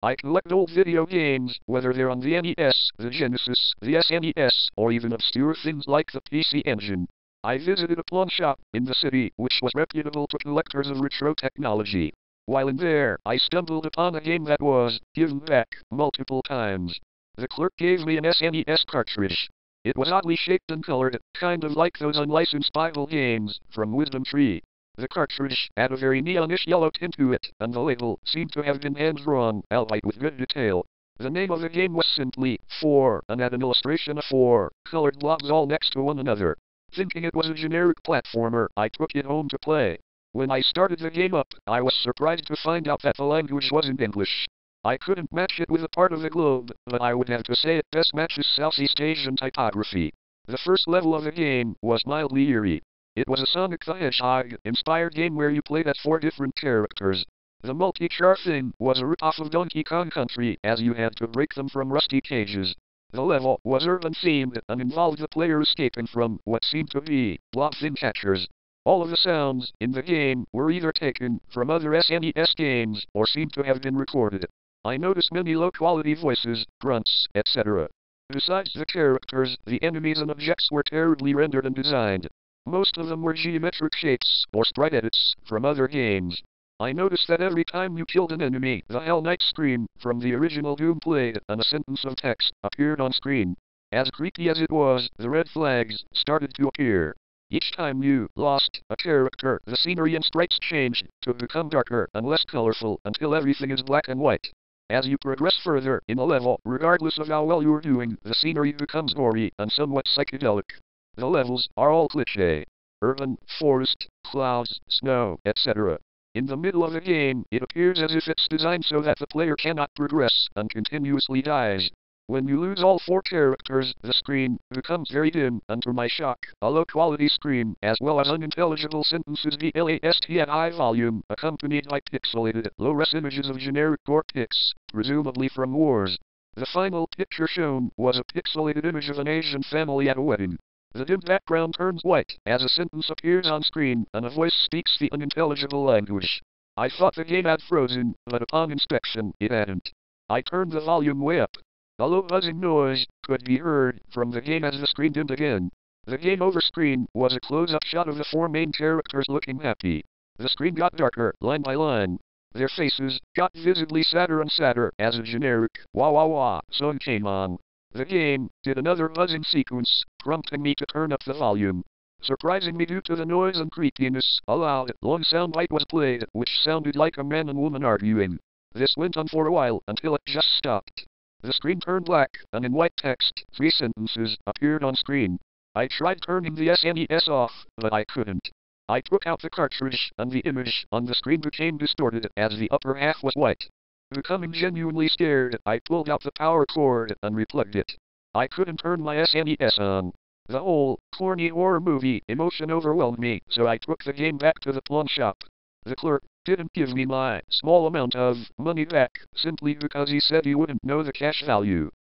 I collect old video games, whether they're on the NES, the Genesis, the SNES, or even obscure things like the PC Engine. I visited a pawn shop in the city, which was reputable to collectors of retro technology. While in there, I stumbled upon a game that was given back multiple times. The clerk gave me an SNES cartridge. It was oddly shaped and colored, kind of like those unlicensed Bible games from Wisdom Tree. The cartridge had a very neonish yellow tint to it, and the label seemed to have been hand-drawn, albeit with good detail. The name of the game was simply 4, and had an illustration of 4 colored blobs all next to one another. Thinking it was a generic platformer, I took it home to play. When I started the game up, I was surprised to find out that the language wasn't English. I couldn't match it with a part of the globe, but I would have to say it best matches Southeast Asian typography. The first level of the game was mildly eerie. It was a Sonic the Hedgehog-inspired game where you played as 4 different characters. The multi-char thing was a rip-off of Donkey Kong Country, as you had to break them from rusty cages. The level was urban-themed and involved the player escaping from what seemed to be blob thing catchers. All of the sounds in the game were either taken from other SNES games or seemed to have been recorded. I noticed many low-quality voices, grunts, etc. Besides the characters, the enemies and objects were terribly rendered and designed. Most of them were geometric shapes or sprite edits from other games. I noticed that every time you killed an enemy, the Hell Knight scream from the original Doom played and a sentence of text appeared on screen. As creepy as it was, the red flags started to appear. Each time you lost a character, the scenery and sprites changed to become darker and less colorful until everything is black and white. As you progress further in a level, regardless of how well you are doing, the scenery becomes gory and somewhat psychedelic. The levels are all cliché. Urban, forest, clouds, snow, etc. In the middle of the game, it appears as if it's designed so that the player cannot progress and continuously dies. When you lose all 4 characters, the screen becomes very dim, and to my shock, a low-quality scream, as well as unintelligible sentences VLAST volume, accompanied by pixelated, low-res images of generic gore pics, presumably from wars. The final picture shown was a pixelated image of an Asian family at a wedding. The dim background turns white as a sentence appears on screen and a voice speaks the unintelligible language. I thought the game had frozen, but upon inspection, it hadn't. I turned the volume way up. A low buzzing noise could be heard from the game as the screen dimmed again. The game over screen was a close-up shot of the 4 main characters looking happy. The screen got darker, line by line. Their faces got visibly sadder and sadder as a generic wah wah wah song came on. The game did another buzzing sequence, prompting me to turn up the volume. Surprising me due to the noise and creepiness, a loud, long soundbite was played, which sounded like a man and woman arguing. This went on for a while until it just stopped. The screen turned black, and in white text, 3 sentences appeared on screen. I tried turning the SNES off, but I couldn't. I took out the cartridge, and the image on the screen became distorted as the upper half was white. Becoming genuinely scared, I pulled out the power cord and replugged it. I couldn't turn my SNES on. The whole corny horror movie emotion overwhelmed me, so I took the game back to the pawn shop. The clerk didn't give me my small amount of money back, simply because he said he wouldn't know the cash value.